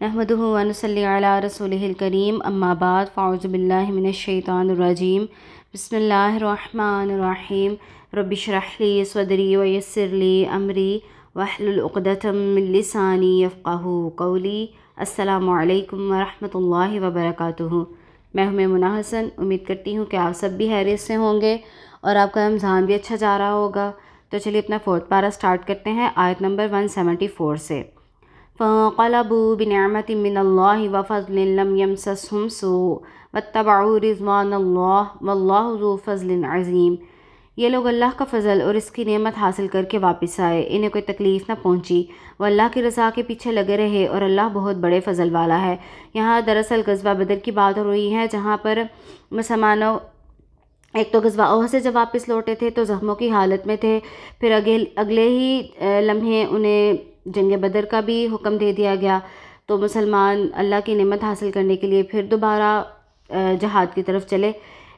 نحمدہ و نصلی علی رسولہ الکریم اما بعد فاعوذ باللہ من الشیطان الرجیم بسم اللہ الرحمن الرحیم رب اشرح لی صدری ویسر لی امری واحلل عقدۃ من لسانی یفقہوا قولی۔ السلام علیکم ورحمۃ اللہ وبرکاتہ۔ میں ہوں میمونہ حسن، امید کرتی ہوں کہ آپ سب بھی خیریت سے ہوں گے اور آپ کا رمضان بھی اچھا جا رہا ہوگا۔ تو چلیے اپنا 4th پارہ سٹارٹ کرتے ہیں آیت نمبر 174 سے۔ فانقلبوا بنعمة من اللہ وفضل لم یمسسہم سوء واتبعوا رضوان اللہ واللہ ذو فضل عظیم۔ یہ لوگ اللہ کا فضل اور اس کی نعمت حاصل کر کے واپس آئے، انہیں کوئی تکلیف نہ پہنچی، وہ اللہ کی رضا کے پیچھے لگے رہے اور اللہ بہت بڑے فضل والا ہے۔ یہاں دراصل غزوہ بدر کی بات ہو رہی ہے، جہاں پر مسلمانوں ایک تو غزوہ احد سے جب واپس لوٹے تھے تو زخموں کی حالت میں تھے، پھر اگلے ہی لمحے انہیں جنگ بدر کا بھی حکم دے دیا گیا، تو مسلمان اللہ کی نعمت حاصل کرنے کے لیے پھر دوبارہ جہاد کی طرف چلے،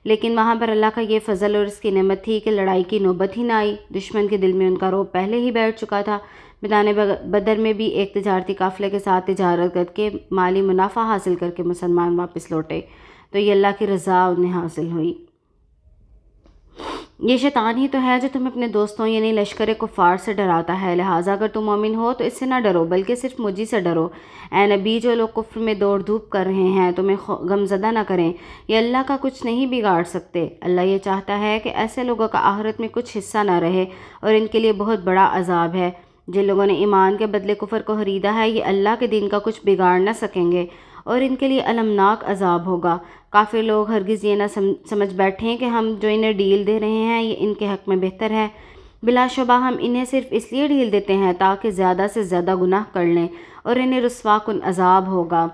لیکن وہاں پر اللہ کا یہ فضل اور اس کی نعمت تھی کہ لڑائی کی نوبت ہی نہ آئی۔ دشمن کے دل میں ان کا رعب پہلے ہی بیٹھ چکا تھا۔ میدان بدر میں بھی ایک تجارتی قافلے کے ساتھ تجارت کر کے مالی منافع حاصل کر کے مسلمان واپس لوٹے، تو یہ اللہ کی رضا انہیں حاصل ہوئی۔ یہ شیطان ہی تو ہے جو تمہیں اپنے دوستوں یعنی لشکر کفار سے ڈراتا ہے، لہٰذا اگر تم مومن ہو تو اس سے نہ ڈرو بلکہ صرف مجھی سے ڈرو۔ اے نبی، جو لوگ کفر میں دوڑ دھوپ کر رہے ہیں تمہیں غمزدہ نہ کریں، یہ اللہ کا کچھ نہیں بگاڑ سکتے۔ اللہ یہ چاہتا ہے کہ ایسے لوگوں کا آخرت میں کچھ حصہ نہ رہے اور ان کے لیے بہت بڑا عذاب ہے۔ جن لوگوں نے ایمان کے بدلے کفر کو خریدا ہے، یہ اللہ کے دین کا کچھ بگاڑ نہ سکیں گے اور ان کے لیے المناک عذاب ہوگا۔ کافر لوگ ہرگز یہ نہ سمجھ بیٹھیں کہ ہم جو انہیں ڈیل دے رہے ہیں یہ ان کے حق میں بہتر ہے۔ بلا شبہ ہم انہیں صرف اس لیے ڈیل دیتے ہیں تاکہ زیادہ سے زیادہ گناہ کر لیں اور انہیں رسوا کن عذاب ہوگا۔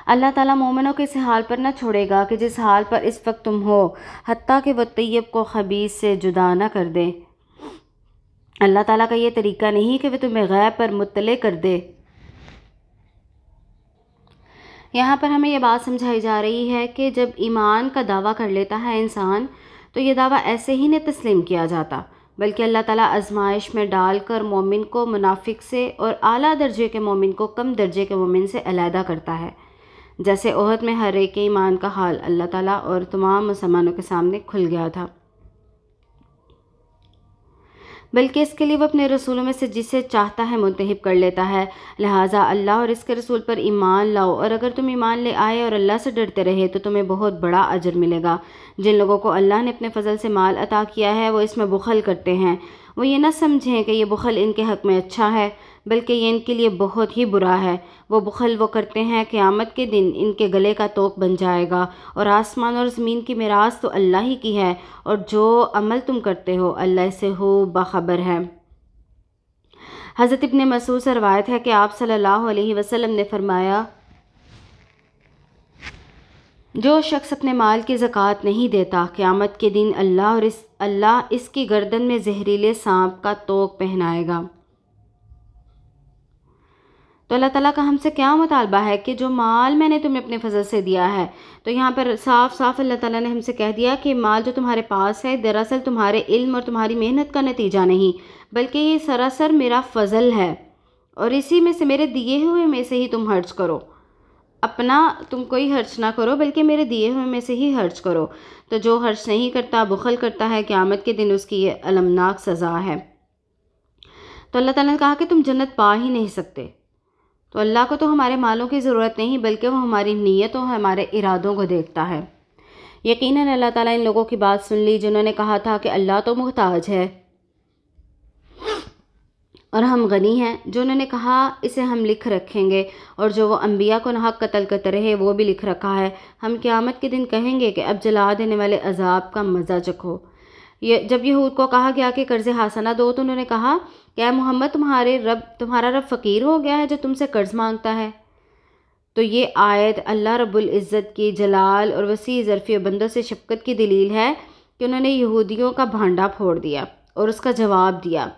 اللہ تعالیٰ مومنوں کے اس حال پر نہ چھوڑے گا کہ جس حال پر اس وقت تم ہو، حتیٰ کہ وہ طیب کو خبیث سے جدا نہ کر دے۔ اللہ تعالیٰ کا یہ طریقہ نہیں کہ وہ تمہیں غیب پر مطلع کر دے۔ یہاں پر ہمیں یہ بات سمجھائی جا رہی ہے کہ جب ایمان کا دعویٰ کر لیتا ہے انسان تو یہ دعویٰ ایسے ہی نہیں تسلیم کیا جاتا، بلکہ اللہ تعالیٰ آزمائش میں ڈال کر مومن کو منافق سے اور اعلیٰ درجے کے مومن کو کم درجے کے مومن سے علیحدہ کرتا ہے۔ جیسے احد میں ہر ایک کے ایمان کا حال اللہ تعالیٰ اور تمام مسلمانوں کے سامنے کھل گیا تھا، بلکہ اس کے لیے وہ اپنے رسولوں میں سے جسے چاہتا ہے منتخب کر لیتا ہے۔ لہٰذا اللہ اور اس کے رسول پر ایمان لاؤ، اور اگر تم ایمان لے آئے اور اللہ سے ڈرتے رہے تو تمہیں بہت بڑا اجر ملے گا۔ جن لوگوں کو اللہ نے اپنے فضل سے مال عطا کیا ہے وہ اس میں بخل کرتے ہیں، وہ یہ نہ سمجھیں کہ یہ بخل ان کے حق میں اچھا ہے، بلکہ یہ ان کے لیے بہت ہی برا ہے۔ وہ بخل وہ کرتے ہیں قیامت کے دن ان کے گلے کا توق بن جائے گا، اور آسمان اور زمین کی میراث تو اللہ ہی کی ہے، اور جو عمل تم کرتے ہو اللہ سے خوب باخبر ہے۔ حضرت ابن مسعود سے روایت ہے کہ آپ صلی اللہ علیہ وسلم نے فرمایا، جو شخص اپنے مال کی زکوٰۃ نہیں دیتا، قیامت کے دن اللہ اس کی گردن میں زہریلے سانپ کا توق پہنائے گا۔ تو اللہ تعالیٰ کا ہم سے کیا مطالبہ ہے کہ جو مال میں نے تمہیں اپنے فضل سے دیا ہے، تو یہاں پر صاف صاف اللہ تعالیٰ نے ہم سے کہہ دیا کہ مال جو تمہارے پاس ہے دراصل تمہارے علم اور تمہاری محنت کا نتیجہ نہیں، بلکہ یہ سراسر میرا فضل ہے، اور اسی میں سے میرے دیے ہوئے میں سے ہی تم خرچ کرو۔ اپنا تم کوئی خرچ نہ کرو بلکہ میرے دیے ہوئے میں سے ہی خرچ کرو۔ تو جو خرچ نہیں کرتا، بخل کرتا ہے، قیامت کے دن اس کی یہ المناک سزا ہے۔ تو اللہ تعالیٰ نے کہا کہ تم جنت پا ہی نہیں سکتے۔ تو اللہ کو تو ہمارے مالوں کی ضرورت نہیں، بلکہ وہ ہماری نیتوں ہمارے ارادوں کو دیکھتا ہے۔ یقیناً اللہ تعالیٰ ان لوگوں کی بات سن لی جنہوں نے کہا تھا کہ اللہ تو محتاج ہے اور ہم غنی ہیں، جو انہوں نے کہا اسے ہم لکھ رکھیں گے، اور جو وہ انبیاء کو ناحق قتل کرتے رہے وہ بھی لکھ رکھا ہے۔ ہم قیامت کے دن کہیں گے کہ اب جلا دینے والے عذاب کا مزہ چکھو۔ جب یہود کو کہا گیا کہ قرض حسنہ دو تو انہوں نے کہا کہ اے محمد، تمہارا رب فقیر ہو گیا ہے جو تم سے قرض مانگتا ہے؟ تو یہ آیت اللہ رب العزت کی جلال اور وسیع ظرفی و بندوں سے شفقت کی دلیل ہے کہ انہوں نے یہودیوں کا بھانڈا پھوڑ دیا اور اس کا جواب دیا۔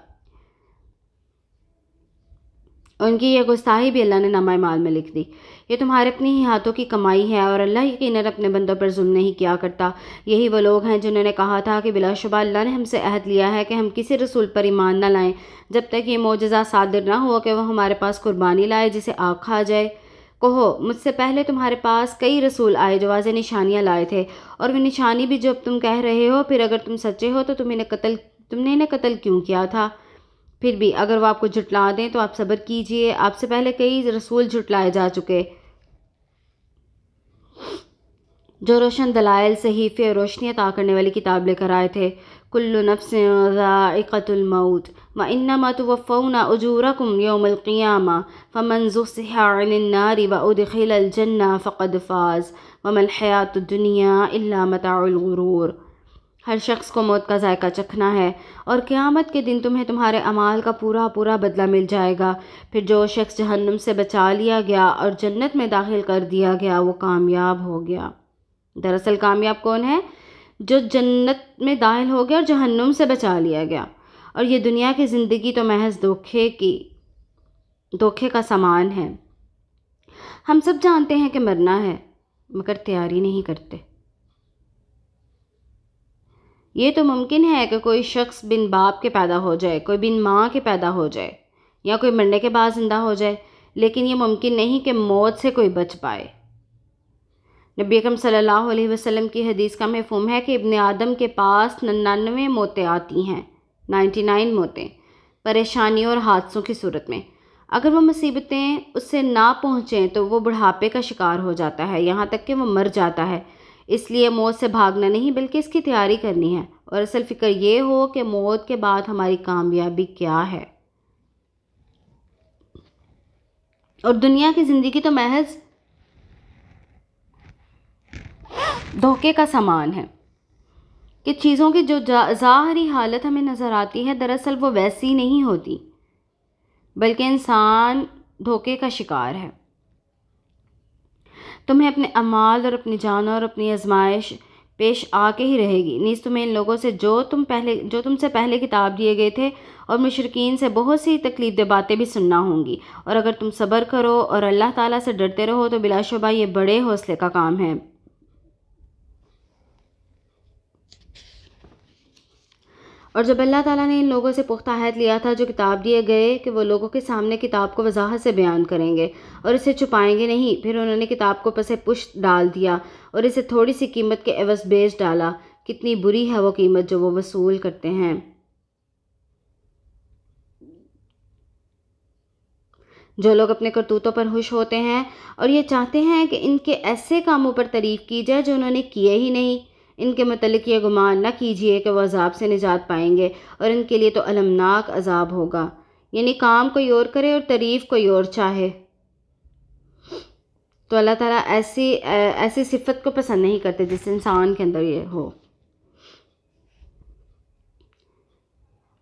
ان کی یہ گستاخی بھی اللہ نے نامہ اعمال میں لکھ دی۔ یہ تمہارے اپنی ہی ہاتھوں کی کمائی ہے اور اللہ یقیناً اپنے بندوں پر ظلم نہیں کیا کرتا۔ یہی وہ لوگ ہیں جنہوں نے کہا تھا کہ بلا شبہ اللہ نے ہم سے عہد لیا ہے کہ ہم کسی رسول پر ایمان نہ لائیں جب تک یہ معجزہ صادر نہ ہو کہ وہ ہمارے پاس قربانی لائے جسے آگ کھا جائے۔ کہو مجھ سے پہلے تمہارے پاس کئی رسول آئے جو واضح نشانیاں لائے تھے، اور وہ نشانی بھی جو تم کہہ رہے ہو، پھر اگر تم سچے ہو تو تم نے انہیں قتل کیوں کیا تھا؟ پھر بھی اگر وہ آپ کو جھٹلا دیں تو آپ صبر کیجئے، آپ سے پہلے کئی رسول جھٹلائے جا چکے جو روشن دلائل، صحیفے اور روشنی عطا کرنے والی کتاب لے کر آئے تھے۔ کل نفس ذائقۃ الموت وانما توفون اجورکم یوم القیامہ فمن زحزح عن النار وادخل الجنہ فقد فاز وما الحیاۃ الدنیا الا متاع الغرور۔ ہر شخص کو موت کا ذائقہ چکھنا ہے اور قیامت کے دن تمہیں تمہارے اعمال کا پورا پورا بدلہ مل جائے گا۔ پھر جو شخص جہنم سے بچا لیا گیا اور جنت میں داخل کر دیا گیا وہ کامیاب ہو گیا۔ دراصل کامیاب کون ہے؟ جو جنت میں داخل ہو گیا اور جہنم سے بچا لیا گیا، اور یہ دنیا کی زندگی تو محض دھوکے کا سامان ہے۔ ہم سب جانتے ہیں کہ مرنا ہے مگر تیاری نہیں کرتے۔ یہ تو ممکن ہے کہ کوئی شخص بن باپ کے پیدا ہو جائے، کوئی بن ماں کے پیدا ہو جائے، یا کوئی مرنے کے بعد زندہ ہو جائے، لیکن یہ ممکن نہیں کہ موت سے کوئی بچ پائے۔ نبی اکرم صلی اللہ علیہ وسلم کی حدیث کا مفہوم ہے کہ ابن آدم کے پاس 99 موتیں آتی ہیں، 99 موتیں، پریشانیوں اور حادثوں کی صورت میں۔ اگر وہ مصیبتیں اس سے نہ پہنچیں تو وہ بڑھاپے کا شکار ہو جاتا ہے، یہاں تک کہ وہ مر جاتا ہے۔ اس لیے موت سے بھاگنا نہیں بلکہ اس کی تیاری کرنی ہے، اور اصل فکر یہ ہو کہ موت کے بعد ہماری کامیابی کیا ہے۔ اور دنیا کی زندگی تو محض دھوکے کا سامان ہے کہ چیزوں کی جو ظاہری حالت ہمیں نظر آتی ہے دراصل وہ ویسی نہیں ہوتی، بلکہ انسان دھوکے کا شکار ہے۔ تمہیں اپنے اعمال اور اپنی جان اور اپنی آزمائش پیش آ کے ہی رہے گی، نیز تمہیں ان لوگوں سے جو تم سے پہلے کتاب دیے گئے تھے اور مشرکین سے بہت سی تکلیف دہ باتیں بھی سننا ہوں گی، اور اگر تم صبر کرو اور اللہ تعالیٰ سے ڈرتے رہو تو بلا شبہ یہ بڑے حوصلے کا کام ہے۔ اور جب اللہ تعالیٰ نے ان لوگوں سے پختہ عہد لیا تھا جو کتاب دیے گئے کہ وہ لوگوں کے سامنے کتاب کو وضاحت سے بیان کریں گے اور اسے چھپائیں گے نہیں، پھر انہوں نے کتاب کو پس پشت ڈال دیا اور اسے تھوڑی سی قیمت کے عوض بیچ ڈالا۔ کتنی بری ہے وہ قیمت جو وہ وصول کرتے ہیں۔ جو لوگ اپنے کرتوتوں پر خوش ہوتے ہیں اور یہ چاہتے ہیں کہ ان کے ایسے کاموں پر تعریف کی جائے جو انہوں نے کیے ہی نہیں، ان کے متعلق یہ گمان نہ کیجیے کہ وہ عذاب سے نجات پائیں گے، اور ان کے لیے تو المناک عذاب ہوگا۔ یعنی کام کوئی اور کرے اور تعریف کوئی اور چاہے، تو اللہ تعالیٰ ایسی صفت کو پسند نہیں کرتے جس انسان کے اندر یہ ہو۔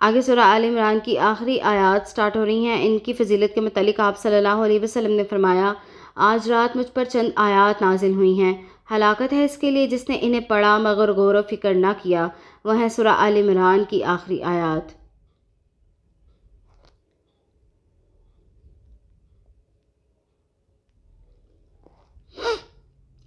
آگے سورہ آل عمران کی آخری آیات سٹارٹ ہو رہی ہیں۔ ان کی فضیلت کے متعلق آپ صلی اللہ علیہ وسلم نے فرمایا، آج رات مجھ پر چند آیات نازل ہوئی ہیں، ہلاکت ہے اس کے لیے جس نے انہیں پڑھا مگر غور و فکر نہ کیا۔ وہ ہیں سورہ آل عمران کی آخری آیات۔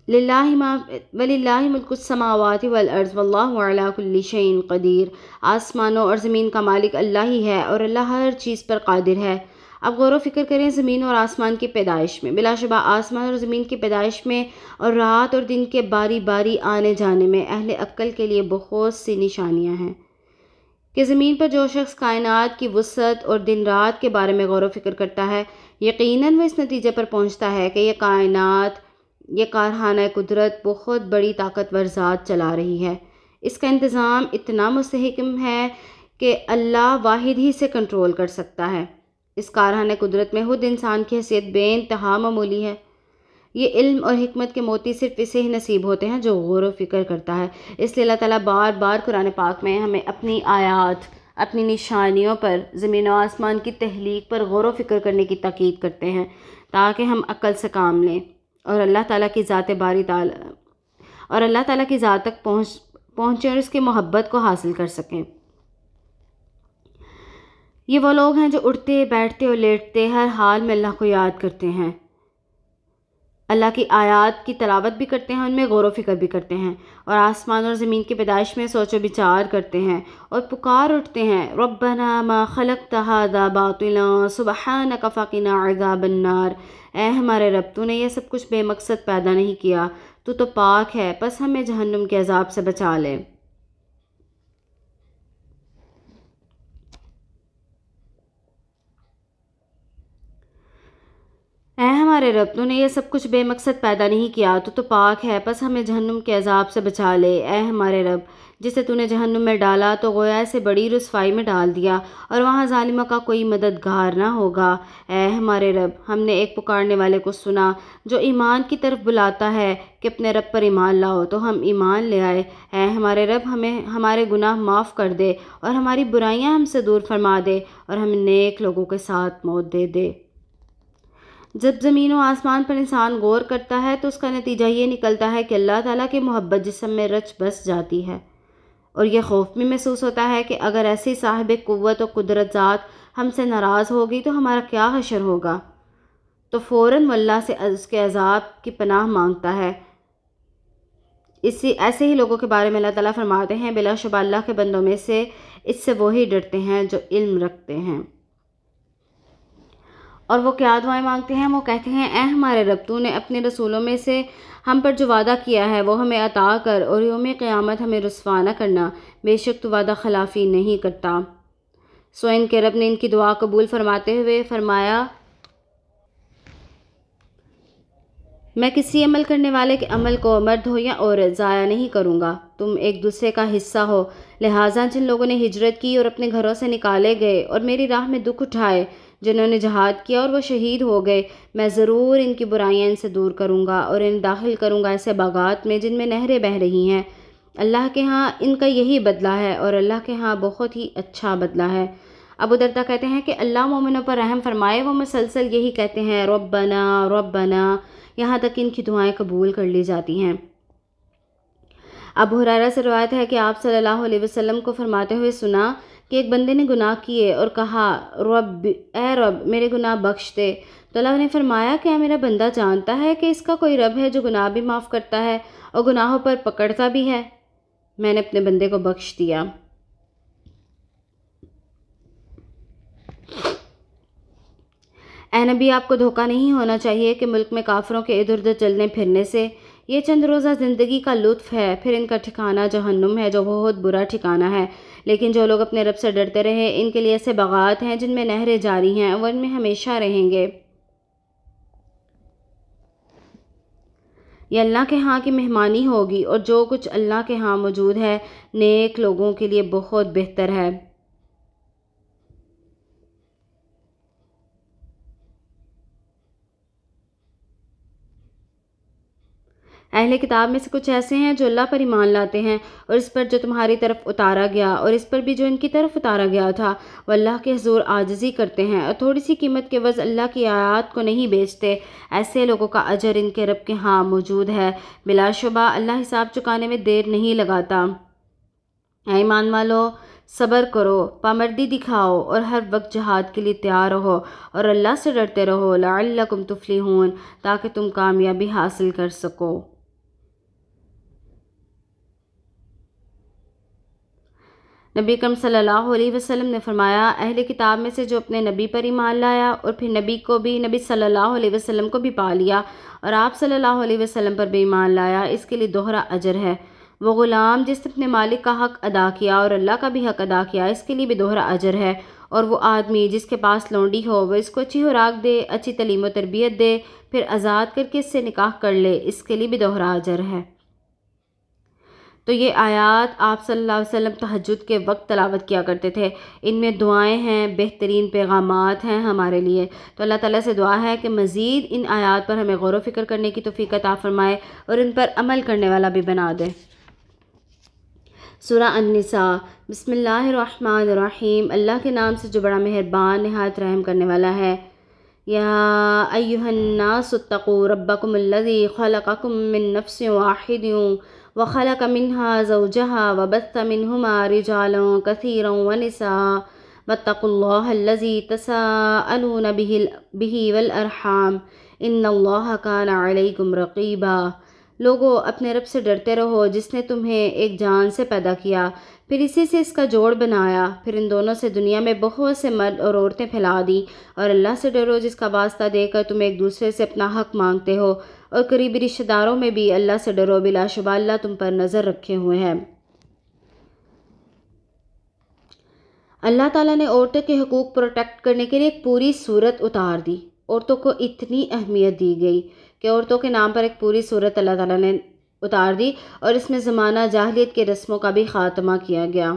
وَلِلَّهِ مُلْكُ السَّمَاوَاتِ وَالْأَرْضِ وَاللَّهُ عَلَى كُلِّ شَيْءٍ قَدِيرٌ۔ آسمانوں اور زمین کا مالک اللہ ہی ہے اور اللہ ہر چیز پر قادر ہے۔ اب غور و فکر کریں زمین اور آسمان کی پیدائش میں۔ بلا شبہ آسمان اور زمین کی پیدائش میں اور رات اور دن کے باری باری آنے جانے میں اہل عقل کے لیے بہت سی نشانیاں ہیں کہ زمین پر جو شخص کائنات کی وسعت اور دن رات کے بارے میں غور و فکر کرتا ہے یقیناً وہ اس نتیجے پر پہنچتا ہے کہ یہ کائنات، یہ کارخانہ قدرت بہت بڑی طاقتور ذات چلا رہی ہے۔ اس کا انتظام اتنا مستحکم ہے کہ اللہ واحد ہی سے کنٹرول کر سکتا ہے۔ اس کارخانہ قدرت میں خود انسان کی حیثیت بے انتہا معمولی ہے۔ یہ علم اور حکمت کے موتی صرف اسے ہی نصیب ہوتے ہیں جو غور و فکر کرتا ہے۔ اس لیے اللہ تعالیٰ بار بار قرآن پاک میں ہمیں اپنی آیات، اپنی نشانیوں پر، زمین و آسمان کی تخلیق پر غور و فکر کرنے کی تاکید کرتے ہیں تاکہ ہم عقل سے کام لیں اور اللہ تعالیٰ کی ذات تک پہنچیں اور اس کی محبت کو حاصل کر سکیں۔ یہ وہ لوگ ہیں جو اٹھتے بیٹھتے اور لیٹتے ہر حال میں اللہ کو یاد کرتے ہیں، اللہ کی آیات کی تلاوت بھی کرتے ہیں، ان میں غور و فکر بھی کرتے ہیں، اور آسمان اور زمین کی پیدائش میں سوچ و بچار کرتے ہیں اور پکار اٹھتے ہیں، ربنا ما خلقت هذا باطلا سبحانک فقنا عذاب النار۔ اے ہمارے رب، تو نے یہ سب کچھ بے مقصد پیدا نہیں کیا، تو پاک ہے، پس ہمیں جہنم کے عذاب سے بچا لے۔ اے ہمارے رب، تو نے یہ سب کچھ بے مقصد پیدا نہیں کیا، تو پاک ہے، پس ہمیں جہنم کے عذاب سے بچا لے۔ اے ہمارے رب، جسے تو نے جہنم میں ڈالا تو گویا اسے بڑی رسوائی میں ڈال دیا، اور وہاں ظالموں کا کوئی مددگار نہ ہوگا۔ اے ہمارے رب، ہم نے ایک پکارنے والے کو سنا جو ایمان کی طرف بلاتا ہے کہ اپنے رب پر ایمان لاؤ، تو ہم ایمان لے آئے۔ اے ہمارے رب، ہمیں ہمارے گناہ معاف کر دے اور ہماری برائیاں ہم سے دور فرما دے، اور ہم نیک لوگوں کے ساتھ موت دے دے۔ جب زمین و آسمان پر انسان غور کرتا ہے تو اس کا نتیجہ یہ نکلتا ہے کہ اللہ تعالیٰ کی محبت جسم میں رچ بس جاتی ہے، اور یہ خوف بھی محسوس ہوتا ہے کہ اگر ایسی صاحب قوت و قدرت ذات ہم سے ناراض ہوگی تو ہمارا کیا حشر ہوگا، تو فوراً وہ اللہ سے اس کے عذاب کی پناہ مانگتا ہے۔ ایسے ہی لوگوں کے بارے میں اللہ تعالیٰ فرماتے ہیں، بلا شبہ اللہ کے بندوں میں سے اس سے وہی ڈرتے ہیں جو علم رکھتے ہیں۔ اور وہ کیا دعائیں مانگتے ہیں؟ وہ کہتے ہیں، اے ہمارے رب، تو نے اپنے رسولوں میں سے ہم پر جو وعدہ کیا ہے وہ ہمیں عطا کر، اور یوم قیامت ہمیں رسوا نہ کرنا، بے شک تو وعدہ خلافی نہیں کرتا۔ سو ان کے رب نے ان کی دعا قبول فرماتے ہوئے فرمایا، میں کسی عمل کرنے والے کے عمل کو مرد ہو یا عورت ضائع نہیں کروں گا، تم ایک دوسرے کا حصہ ہو، لہٰذا جن لوگوں نے ہجرت کی اور اپنے گھروں سے نکالے گئے اور میری راہ میں دکھ اٹھائے، جنہوں نے جہاد کیا اور وہ شہید ہو گئے، میں ضرور ان کی برائیاں ان سے دور کروں گا اور انہیں داخل کروں گا ایسے باغات میں جن میں نہریں بہہ رہی ہیں۔ اللہ کے ہاں ان کا یہی بدلہ ہے، اور اللہ کے ہاں بہت ہی اچھا بدلہ ہے۔ ابو درداء کہتے ہیں کہ اللہ مومنوں پر رحم فرمائے، وہ مسلسل یہی کہتے ہیں، ربنا ربنا، یہاں تک ان کی دعائیں قبول کر لی جاتی ہیں۔ ابو ہریرہ سے روایت ہے کہ آپ صلی اللہ علیہ وسلم کو فرماتے ہوئے سنا کہ ایک بندے نے گناہ کیے اور کہا، اے رب میرے گناہ بخش دے، تو اللہ نے فرمایا، کیا میرا بندہ جانتا ہے کہ اس کا کوئی رب ہے جو گناہ بھی معاف کرتا ہے اور گناہوں پر پکڑتا بھی ہے؟ میں نے اپنے بندے کو بخش دیا۔ اے نبی، آپ کو دھوکہ نہیں ہونا چاہیے کہ ملک میں کافروں کے ادھر ادھر چلنے پھرنے سے یہ چند روزہ زندگی کا لطف ہے، پھر ان کا ٹھکانہ جہنم ہے جو بہت برا ٹھکانہ ہے۔ لیکن جو لوگ اپنے رب سے ڈرتے رہے، ان کے لیے ایسے باغات ہیں جن میں نہریں جاری ہیں، وہ ان میں ہمیشہ رہیں گے۔ یہ اللہ کے ہاں کی مہمانی ہوگی، اور جو کچھ اللہ کے ہاں موجود ہے نیک لوگوں کے لیے بہت بہتر ہے۔ اہل کتاب میں سے کچھ ایسے ہیں جو اللہ پر ایمان لاتے ہیں، اور اس پر جو تمہاری طرف اتارا گیا اور اس پر بھی جو ان کی طرف اتارا گیا تھا، وہ اللہ کے حضور عاجزی کرتے ہیں اور تھوڑی سی قیمت کے عوض اللہ کی آیات کو نہیں بیچتے۔ ایسے لوگوں کا اجر ان کے رب کے ہاں موجود ہے، بلا شبہ اللہ حساب چکانے میں دیر نہیں لگاتا۔ اے ایمان والو، صبر کرو، پامردی دکھاؤ، اور ہر وقت جہاد کے لیے تیار رہو، اور اللہ سے ڈرتے رہو، لعلکم تفلحون، تاکہ تم کامیابی حاصل کر سکو۔ نبی اکرم صلی اللہ علیہ وسلم نے فرمایا، اہل کتاب میں سے جو اپنے نبی پر ایمان لایا اور پھر نبی صلی اللہ علیہ وسلم کو بھی پا لیا اور آپ صلی اللہ علیہ وسلم پر بھی ایمان لایا، اس کے لیے دوہرا اجر ہے۔ وہ غلام جس نے اپنے مالک کا حق ادا کیا اور اللہ کا بھی حق ادا کیا، اس کے لیے بھی دوہرا اجر ہے۔ اور وہ آدمی جس کے پاس لونڈی ہو، وہ اس کو اچھی خوراک دے، اچھی تعلیم و تربیت دے، پھر آزاد کر کے اس سے نکاح کر لے، اس کے لیے بھی دوہرا اجر ہے۔ تو یہ آیات آپ صلی اللہ علیہ وسلم تہجد کے وقت تلاوت کیا کرتے تھے، ان میں دعائیں ہیں، بہترین پیغامات ہیں ہمارے لیے۔ تو اللہ تعالیٰ سے دعا ہے کہ مزید ان آیات پر ہمیں غور و فکر کرنے کی توفیق عطا فرمائے اور ان پر عمل کرنے والا بھی بنا دے۔ سورہ النساء۔ بسم اللہ الرحمن الرحیم، اللہ کے نام سے جو بڑا مہربان نہایت رحم کرنے والا ہے۔ یا ایھا الناس اتقوا ربکم الذی خلقکم من نفس واحد وخلق منها زوجها وبث منهما رجالا كثيرا ونساء واتقوا اللہ الذی تساءلون بہ والارحام ان اللہ کان علیکم رقیبا۔ لوگو اپنے رب سے ڈرتے رہو جس نے تمہیں ایک جان سے پیدا کیا، پھر اسی سے اس کا جوڑ بنایا، پھر ان دونوں سے دنیا میں بہت سے مرد اور عورتیں پھیلا دیں، اور اللہ سے ڈرو جس کا واسطہ دے کر تم ایک دوسرے سے اپنا حق مانگتے ہو، اور قریبی رشتہ داروں میں بھی اللہ سے ڈرو، بلا شبہ اللہ تم پر نظر رکھے ہوئے ہیں۔ اللہ تعالیٰ نے عورتوں کے حقوق پروٹیکٹ کرنے کے لیے ایک پوری سورت اتار دی۔ عورتوں کو اتنی اہمیت دی گئی کہ عورتوں کے نام پر ایک پوری سورت اللہ تعالیٰ نے اتار دی، اور اس میں زمانہ جاہلیت کے رسموں کا بھی خاتمہ کیا گیا۔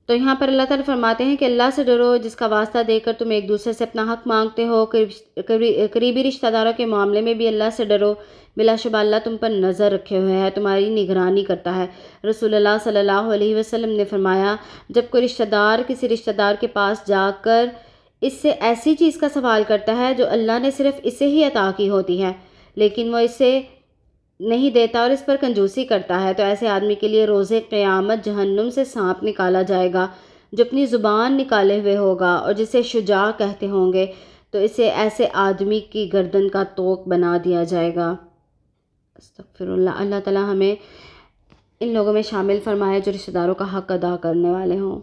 تو یہاں پر اللہ تعالیٰ فرماتے ہیں کہ اللہ سے ڈرو جس کا واسطہ دے کر تم ایک دوسرے سے اپنا حق مانگتے ہو، قریبی رشتہ داروں کے معاملے میں بھی اللہ سے ڈرو، بلا شبہ اللہ تم پر نظر رکھے ہوئے ہے، تمہاری نگرانی کرتا ہے۔ رسول اللہ صلی اللہ علیہ وسلم نے فرمایا، جب کوئی رشتہ دار کسی رشتہ دار کے پاس جا کر اس سے ایسی چیز کا سوال کرتا ہے جو اللہ نے صرف اسے ہی عطا کی ہوتی ہے، لیکن وہ اسے نہیں دیتا اور اس پر کنجوسی کرتا ہے، تو ایسے آدمی کے لیے روز قیامت جہنم سے سانپ نکالا جائے گا جو اپنی زبان نکالے ہوئے ہوگا، اور جسے شجاع کہتے ہوں گے، تو اسے ایسے آدمی کی گردن کا توق بنا دیا جائے گا۔ استغفر اللہ۔ اللہ تعالیٰ ہمیں ان لوگوں میں شامل فرمائے جو رشتہ داروں کا حق ادا کرنے والے ہوں۔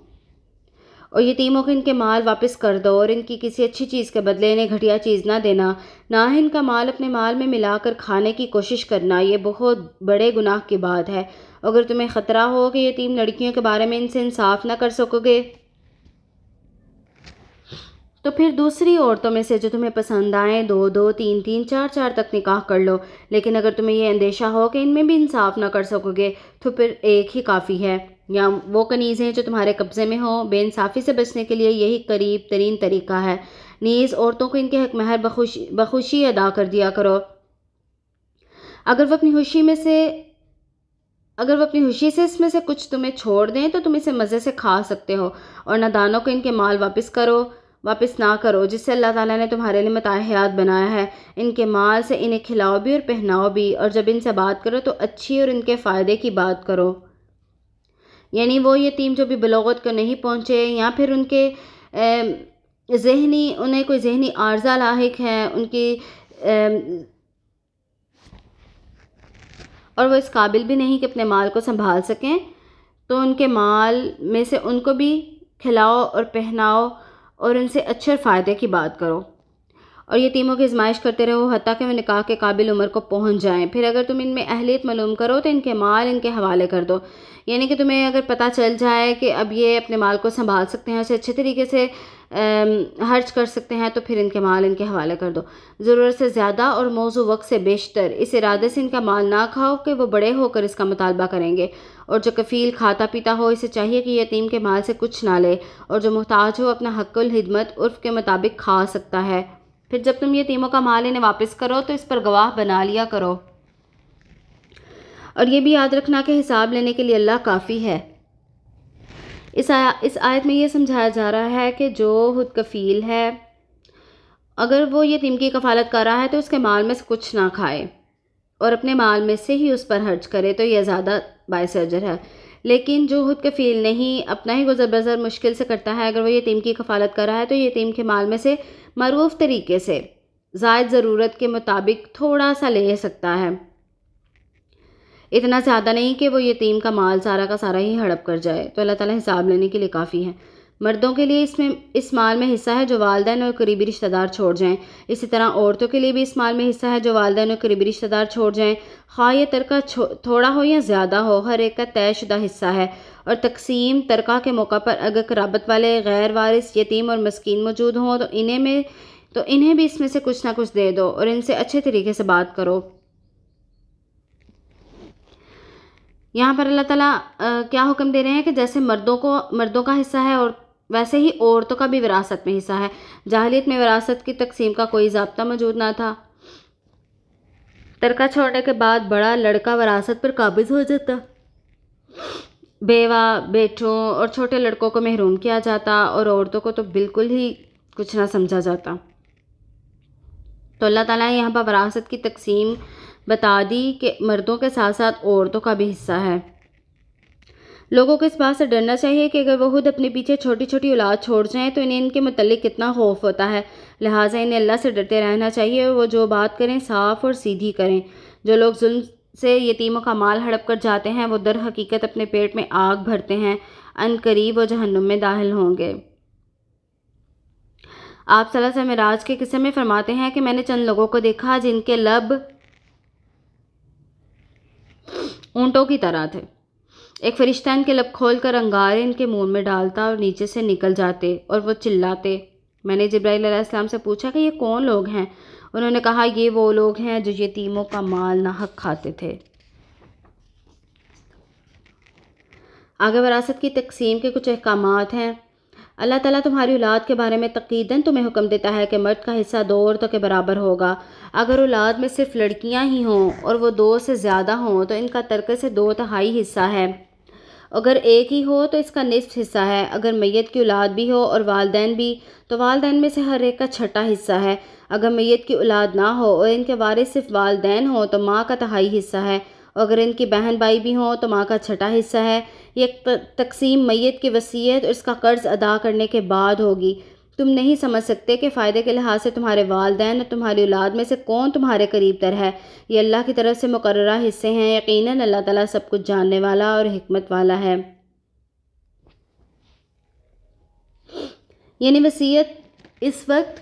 اور یتیموں کو ان کے مال واپس کر دو، اور ان کی کسی اچھی چیز کے بدلے انہیں گھٹیا چیز نہ دینا، نہ ان کا مال اپنے مال میں ملا کر کھانے کی کوشش کرنا، یہ بہت بڑے گناہ کی بات ہے۔ اگر تمہیں خطرہ ہو کہ یتیم لڑکیوں کے بارے میں ان سے انصاف نہ کر سکو گے تو پھر دوسری عورتوں میں سے جو تمہیں پسند آئیں 2 2 3 3 4 4 تک نکاح کر لو، لیکن اگر تمہیں یہ اندیشہ ہو کہ ان میں بھی انصاف نہ کر سکو گے تو پھر ایک ہی کافی ہے، یا وہ کنیزیں جو تمہارے قبضے میں ہوں۔ بے انصافی سے بچنے کے لیے یہی قریب ترین طریقہ ہے۔ نیز عورتوں کو ان کے حق مہر بخوشی ادا کر دیا کرو۔ اگر وہ اپنی خوشی سے اس میں سے کچھ تمہیں چھوڑ دیں تو تم اسے مزے سے کھا سکتے ہو، اور نادانوں کو ان کے مال واپس نہ کرو جس سے اللہ تعالیٰ نے تمہارے لیے متاع حیات بنایا ہے۔ ان کے مال سے انہیں کھلاؤ بھی اور پہناؤ بھی، اور جب ان سے بات کرو تو اچھی اور ان کے فائدے کی بات کرو۔ یعنی وہ یتیم جو بھی بلوغت کو نہیں پہنچے، یا پھر ان کے انہیں کوئی ذہنی عارضہ لاحق ہے، ان کی اور وہ اس قابل بھی نہیں کہ اپنے مال کو سنبھال سکیں، تو ان کے مال میں سے ان کو بھی کھلاؤ اور پہناؤ اور ان سے اچھے فائدے کی بات کرو، اور یتیموں کی آزمائش کرتے رہو حتیٰ کہ وہ نکاح کے قابل عمر کو پہنچ جائیں۔ پھر اگر تم ان میں اہلیت معلوم کرو تو ان کے مال ان کے حوالے کر دو، یعنی کہ تمہیں اگر پتہ چل جائے کہ اب یہ اپنے مال کو سنبھال سکتے ہیں، اسے اچھے طریقے سے خرچ کر سکتے ہیں، تو پھر ان کے مال ان کے حوالے کر دو۔ ضرورت سے زیادہ اور موزوں وقت سے بیشتر اس ارادے سے ان کا مال نہ کھاؤ کہ وہ بڑے ہو کر اس کا مطالبہ کریں گے، اور جو کفیل کھاتا پیتا ہو اسے چاہیے کہ یتیم کے مال سے کچھ نہ لے، اور جو محتاج ہو اپنا حق الخدمت عرف کے مطابق کھا سکتا ہے۔ پھر جب تم یتیموں کا مال انہیں واپس کرو تو اس پر گواہ بنا لیا کرو، اور یہ بھی یاد رکھنا کہ حساب لینے کے لیے اللہ کافی ہے۔ اس آیت میں یہ سمجھایا جا رہا ہے کہ جو خود کفیل ہے اگر وہ یتیم کی کفالت کر رہا ہے تو اس کے مال میں سے کچھ نہ کھائے اور اپنے مال میں سے ہی اس پر خرچ کرے، تو یہ زیادہ باعث اجر ہے۔ لیکن جو خود کفیل نہیں، اپنا ہی گزر بسر مشکل سے کرتا ہے، اگر وہ یتیم کی کفالت کر رہا ہے تو یتیم کے مال میں سے معروف طریقے سے زائد ضرورت کے مطابق تھوڑا سا لے سکتا ہے، اتنا زیادہ نہیں کہ وہ یتیم کا مال سارا کا سارا ہی ہڑپ کر جائے، تو اللہ تعالیٰ حساب لینے کے لیے کافی ہے۔ مردوں کے لیے اس مال میں حصہ ہے جو والدین اور قریبی رشتہ دار چھوڑ جائیں، اسی طرح عورتوں کے لیے بھی اس مال میں حصہ ہے جو والدین اور قریبی رشتہ دار چھوڑ جائیں، خواہ یہ ترکہ تھوڑا ہو یا زیادہ ہو، ہر ایک کا طے شدہ حصہ ہے۔ اور تقسیم ترکہ کے موقع پر اگر قرابت والے غیر وارث یتیم اور مسکین موجود ہوں تو انہیں بھی اس میں سے کچھ نہ کچھ دے دو اور ان سے اچھے طریقے سے بات کرو۔ یہاں پر اللہ تعالیٰ کیا حکم دے رہے ہیں کہ جیسے مردوں کا حصہ ہے اور ویسے ہی عورتوں کا بھی وراثت میں حصہ ہے۔ جاہلیت میں وراثت کی تقسیم کا کوئی ضابطہ موجود نہ تھا، ترکہ چھوڑنے کے بعد بڑا لڑکا وراثت پر قابض ہو جاتا، بیوہ، بیٹوں اور چھوٹے لڑکوں کو محروم کیا جاتا، اور عورتوں کو تو بالکل ہی کچھ نہ سمجھا جاتا۔ تو اللہ تعالیٰ نے یہاں پر وراثت کی تقسیم بتا دی کہ مردوں کے ساتھ ساتھ عورتوں کا بھی حصہ ہے۔ لوگوں کو اس بات سے ڈرنا چاہیے کہ اگر وہ خود اپنے پیچھے چھوٹی چھوٹی اولاد چھوڑ جائیں تو انہیں ان کے متعلق کتنا خوف ہوتا ہے، لہٰذا انہیں اللہ سے ڈرتے رہنا چاہیے اور وہ جو بات کریں صاف اور سیدھی کریں۔ جو لوگ ظلم سے یتیموں کا مال ہڑپ کر جاتے ہیں وہ در حقیقت اپنے پیٹ میں آگ بھرتے ہیں، ان قریب وہ جہنم میں داخل ہوں گے۔ آپ صلی اللہ علیہ وسلم معراج کے قصے میں فرماتے ہیں کہ میں نے چند لوگوں کو دیکھا جن کے لب اونٹوں کی طرح تھے۔ ایک فرشتہ ان کے لب کھول کر انگارے ان کے منہ میں ڈالتا اور نیچے سے نکل جاتے اور وہ چلاتے۔ میں نے جبرائیل علیہ السلام سے پوچھا کہ یہ کون لوگ ہیں؟ انہوں نے کہا یہ وہ لوگ ہیں جو یتیموں کا مال ناحق کھاتے تھے۔ آگے وراثت کی تقسیم کے کچھ احکامات ہیں۔ اللہ تعالیٰ تمہاری اولاد کے بارے میں تقریداً تمہیں حکم دیتا ہے کہ مرد کا حصہ 2 عورتوں کے برابر ہوگا۔ اگر اولاد میں صرف لڑکیاں ہی ہوں اور وہ 2 سے زیادہ ہوں تو ان کا ترکے سے 2/3 حصہ ہے۔ اگر ایک ہی ہو تو اس کا نصف حصہ ہے۔ اگر میت کی اولاد بھی ہو اور والدین بھی تو والدین میں سے ہر ایک کا 1/6 حصہ ہے۔ اگر میت کی اولاد نہ ہو اور ان کے وارث صرف والدین ہوں تو ماں کا 1/3 حصہ ہے۔ اگر ان کی بہن بھائی بھی ہوں تو ماں کا 1/6 حصہ ہے۔ یہ تقسیم میت کی وصیت اور اس کا قرض ادا کرنے کے بعد ہوگی۔ تم نہیں سمجھ سکتے کہ فائدے کے لحاظ سے تمہارے والدین اور تمہاری اولاد میں سے کون تمہارے قریب تر ہے۔ یہ اللہ کی طرف سے مقررہ حصے ہیں، یقیناً اللہ تعالیٰ سب کچھ جاننے والا اور حکمت والا ہے۔ یعنی وصیت اس وقت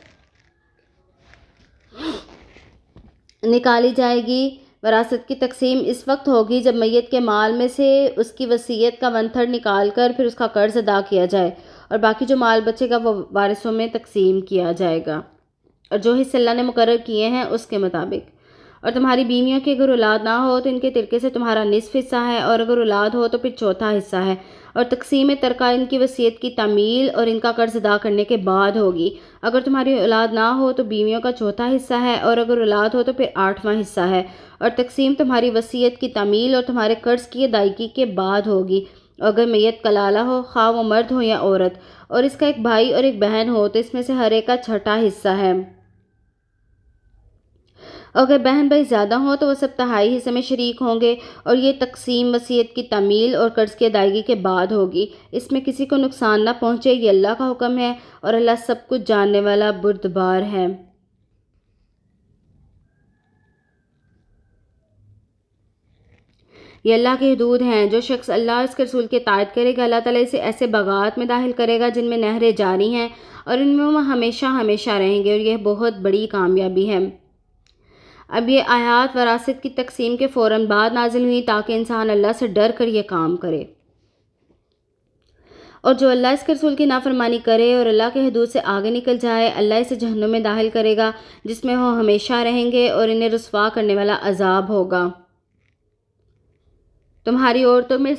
نکالی جائے گی، وراثت کی تقسیم اس وقت ہوگی جب میت کے مال میں سے اس کی وصیت کا 1/3 نکال کر پھر اس کا قرض ادا کیا جائے اور باقی جو مال بچے گا وہ وارثوں میں تقسیم کیا جائے گا اور جو حصے اللہ نے مقرر کیے ہیں اس کے مطابق۔ اور تمہاری بیویوں کی اگر اولاد نہ ہو تو ان کے ترکے سے تمہارا نصف حصہ ہے اور اگر اولاد ہو تو پھر 1/4 حصہ ہے۔ اور تقسیم ترکہ ان کی وصیت کی تعمیل اور ان کا قرض ادا کرنے کے بعد ہوگی۔ اگر تمہاری اولاد نہ ہو تو بیویوں کا 1/4 حصہ ہے اور اگر اولاد ہو تو پھر 8واں حصہ ہے۔ اور تقسیم تمہاری وصیت کی تعمیل اور تمہارے قرض کی ادائیگی کے بعد ہوگی۔ اگر میت کلالہ ہو، خواہ وہ مرد ہو یا عورت، اور اس کا ایک بھائی اور ایک بہن ہو تو اس میں سے ہر ایک کا 1/6 حصہ ہے۔ اگر بہن بھائی زیادہ ہوں تو وہ سب 2/3 حصے میں شریک ہوں گے اور یہ تقسیم وصیت کی تعمیل اور قرض کی ادائیگی کے بعد ہوگی۔ اس میں کسی کو نقصان نہ پہنچے، یہ اللہ کا حکم ہے اور اللہ سب کچھ جاننے والا بردبار ہے۔ یہ اللہ کی حدود ہیں۔ جو شخص اللہ اور اس کے رسول کی اطاعت کرے گا اللہ تعالیٰ اسے ایسے باغات میں داخل کرے گا جن میں نہریں جاری ہیں اور ان میں وہ ہمیشہ ہمیشہ رہیں گے اور یہ بہت بڑی کامیابی ہے۔ اب یہ آیات وراثت کی تقسیم کے فوراً بعد نازل ہوئی تاکہ انسان اللہ سے ڈر کر یہ کام کرے، اور جو اللہ اس کے رسول کی نافرمانی کرے اور اللہ کے حدود سے آگے نکل جائے اللہ اسے جہنم میں داخل کرے گا جس میں وہ ہمیشہ رہیں گے اور انہیں رسوا کرنے والا عذاب ہوگا۔ تمہاری عورتوں میں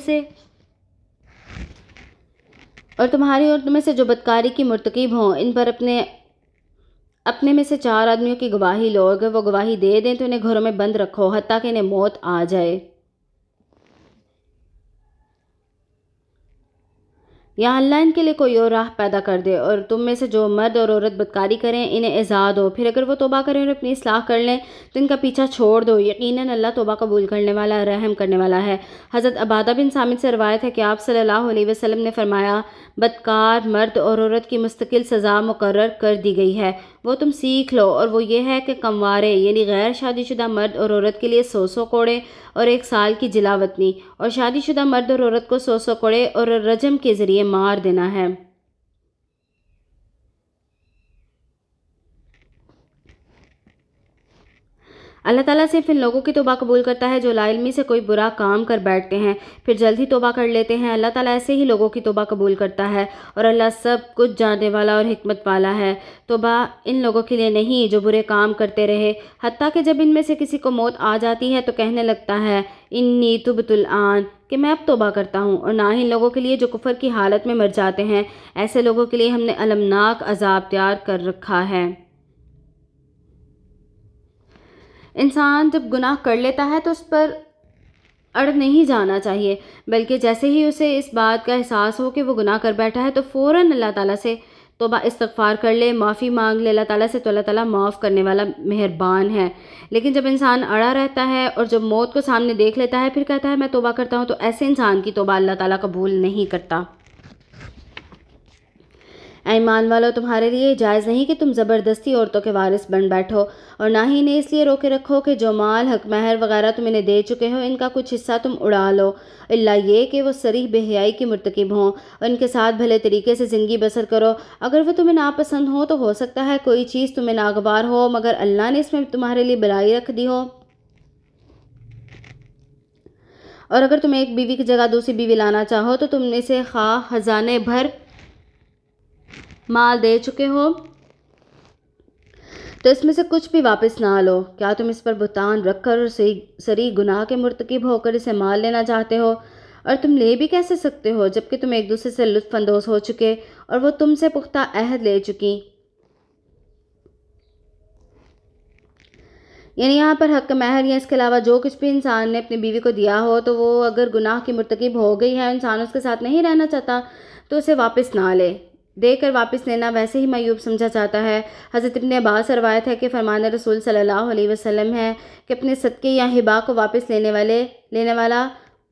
سے جو بدکاری کی مرتکب ہوں ان پر اپنے میں سے 4 آدمیوں کی گواہی لو۔ اگر وہ گواہی دے دیں تو انہیں گھروں میں بند رکھو حتیٰ کہ انہیں موت آ جائے۔ یا اللہ ان کے لیے کوئی اور راہ پیدا کر دے، اور تم میں سے جو مرد اور عورت بدکاری کریں انہیں اجازہ دو، پھر اگر وہ توبہ کریں اور اپنی اصلاح کر لیں تو ان کا پیچھا چھوڑ دو، یقیناً اللہ توبہ قبول کرنے والا رحم کرنے والا ہے۔ حضرت عبادہ بن صامت سے روایت ہے کہ آپ صلی اللہ علیہ وسلم نے فرمایا، بدکار مرد اور عورت کی مستقل سزا مقرر کر دی گئی ہے، وہ تم سیکھ لو، اور وہ یہ ہے کہ کموارے یعنی غیر شادی شدہ مرد اور عورت کے لیے 100 کوڑے اور 1 سال کی جلا وطنی، اور شادی شدہ مرد اور عورت کو 100 کوڑے اور رجم کے ذریعے مار دینا ہے۔ اللہ تعالیٰ صرف ان لوگوں کی توبہ قبول کرتا ہے جو لا علمی سے کوئی برا کام کر بیٹھتے ہیں پھر جلد ہی توبہ کر لیتے ہیں۔ اللہ تعالیٰ ایسے ہی لوگوں کی توبہ قبول کرتا ہے اور اللہ سب کچھ جاننے والا اور حکمت والا ہے۔ توبہ ان لوگوں کے لیے نہیں جو برے کام کرتے رہے حتیٰ کہ جب ان میں سے کسی کو موت آ جاتی ہے تو کہنے لگتا ہے انی تبت الآن کہ میں اب توبہ کرتا ہوں، اور نہ ہی ان لوگوں کے لیے جو کفر کی حالت میں مر جاتے ہیں، ایسے لوگوں کے لیے ہم نے المناک عذاب تیار کر رکھا ہے۔ انسان جب گناہ کر لیتا ہے تو اس پر اڑ نہیں جانا چاہیے، بلکہ جیسے ہی اسے اس بات کا احساس ہو کہ وہ گناہ کر بیٹھا ہے تو فوراً اللہ تعالیٰ سے توبہ استغفار کر لے، معافی مانگ لے اللہ تعالیٰ سے، تو اللہ تعالیٰ معاف کرنے والا مہربان ہے۔ لیکن جب انسان اڑا رہتا ہے اور جب موت کو سامنے دیکھ لیتا ہے پھر کہتا ہے میں توبہ کرتا ہوں، تو ایسے انسان کی توبہ اللہ تعالیٰ قبول نہیں کرتا۔ اے ایمان والو، تمہارے لیے جائز نہیں کہ تم زبردستی عورتوں کے وارث بن بیٹھو، اور نہ ہی انہیں اس لیے روکے رکھو کہ جو مال، حق مہر وغیرہ تم انہیں دے چکے ہو ان کا کچھ حصہ تم اڑا لو، اللہ یہ کہ وہ صریح بے حیائی کی مرتکب ہوں، اور ان کے ساتھ بھلے طریقے سے زندگی بسر کرو۔ اگر وہ تمہیں ناپسند ہو تو ہو سکتا ہے کوئی چیز تمہیں ناگوار ہو، مگر اللہ نے اس میں تمہارے لیے بلائی رکھ دی ہو۔ اور اگر تم ایک بیوی کی جگہ دوسری بیوی لانا چاہو تو تم اسے خواہ خزانے بھر مال دے چکے ہو تو اس میں سے کچھ بھی واپس نہ لو۔ کیا تم اس پر بہتان رکھ کر اور صریح گناہ کے مرتکب ہو کر اسے مال لینا چاہتے ہو؟ اور تم لے بھی کیسے سکتے ہو جبکہ تم ایک دوسرے سے لطف اندوز ہو چکے اور وہ تم سے پختہ عہد لے چکی؟ یعنی یہاں پر حق مہر یا اس کے علاوہ جو کچھ بھی انسان نے اپنی بیوی کو دیا ہو تو وہ اگر گناہ کی مرتکب ہو گئی ہے، انسان اس کے ساتھ نہیں رہنا چاہتا تو اسے واپس نہ لے۔ دے کر واپس لینا ویسے ہی معیوب سمجھا جاتا ہے۔ حضرت ابن عباس سے روایت ہے کہ فرمان رسول صلی اللہ علیہ وسلم ہے کہ اپنے صدقے یا ہبہ کو واپس لینے والا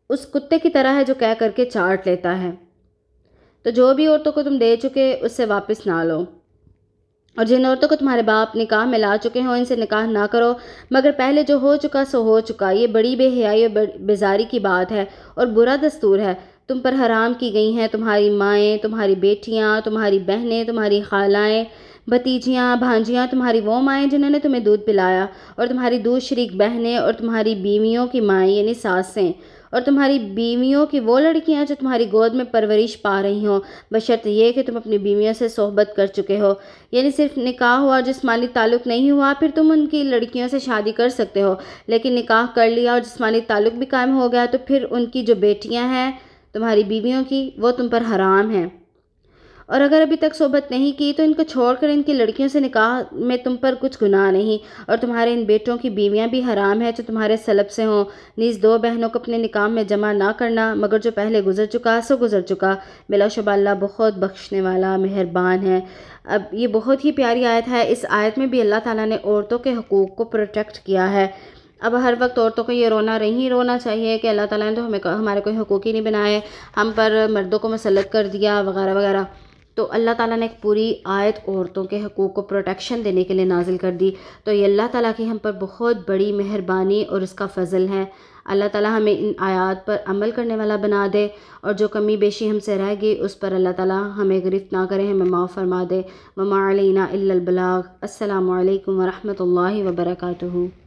اس کتے کی طرح ہے جو کہہ کر کے چاٹ لیتا ہے۔ تو جو بھی عورتوں کو تم دے چکے اس سے واپس نہ لو، اور جن عورتوں کو تمہارے باپ نکاح میں لا چکے ہوں ان سے نکاح نہ کرو، مگر پہلے جو ہو چکا سو ہو چکا۔ یہ بڑی بے حیائی اور بیزاری کی بات ہے اور برا دستور ہے۔ تم پر حرام کی گئی ہیں تمہاری مائیں، تمہاری بیٹیاں، تمہاری بہنیں، تمہاری خالائیں، بھتیجیاں، بھانجیاں، تمہاری وہ مائیں جنہوں نے تمہیں دودھ پلایا، اور تمہاری دودھ شریک بہنیں، اور تمہاری بیویوں کی مائیں یعنی ساسیں، اور تمہاری بیویوں کی وہ لڑکیاں جو تمہاری گود میں پرورش پا رہی ہوں، بشرط یہ کہ تم اپنی بیویوں سے صحبت کر چکے ہو۔ یعنی صرف نکاح ہوا، جسمانی تعلق نہیں ہوا، پھر تم ان کی لڑکیوں سے شادی کر سکتے ہو، لیکن نکاح کر لیا اور جسمانی تعلق بھی قائم ہو گیا تو پھر ان کی جو بیٹیاں ہیں تمہاری بیویوں کی وہ تم پر حرام ہیں۔ اور اگر ابھی تک صحبت نہیں کی تو ان کو چھوڑ کر ان کی لڑکیوں سے نکاح میں تم پر کچھ گناہ نہیں، اور تمہارے ان بیٹوں کی بیویاں بھی حرام ہیں جو تمہارے سلب سے ہوں۔ نیز دو بہنوں کو اپنے نکاح میں جمع نہ کرنا، مگر جو پہلے گزر چکا سو گزر چکا، بلا شبہ اللہ بہت بخشنے والا مہربان ہے۔ اب یہ بہت ہی پیاری آیت ہے۔ اس آیت میں بھی اللہ تعالیٰ نے عورتوں کے حقوق کو پروٹیکٹ کیا ہے۔ اب ہر وقت عورتوں کو یہ رونا چاہیے کہ اللہ تعالیٰ نے تو ہمارے کوئی حقوق ہی نہیں بنائے، ہم پر مردوں کو مسلط کر دیا وغیرہ وغیرہ۔ تو اللہ تعالیٰ نے ایک پوری آیت عورتوں کے حقوق کو پروٹیکشن دینے کے لیے نازل کر دی۔ تو یہ اللہ تعالیٰ کی ہم پر بہت بڑی مہربانی اور اس کا فضل ہے۔ اللہ تعالیٰ ہمیں ان آیات پر عمل کرنے والا بنا دے، اور جو کمی بیشی ہم سے رہ گئی اس پر اللہ تعالیٰ ہمیں گرفت نہ کرے، ہمیں معاف فرما دے۔ وما علینا الا البلاغ۔ السلام علیکم ورحمۃ اللہ وبرکاتہ۔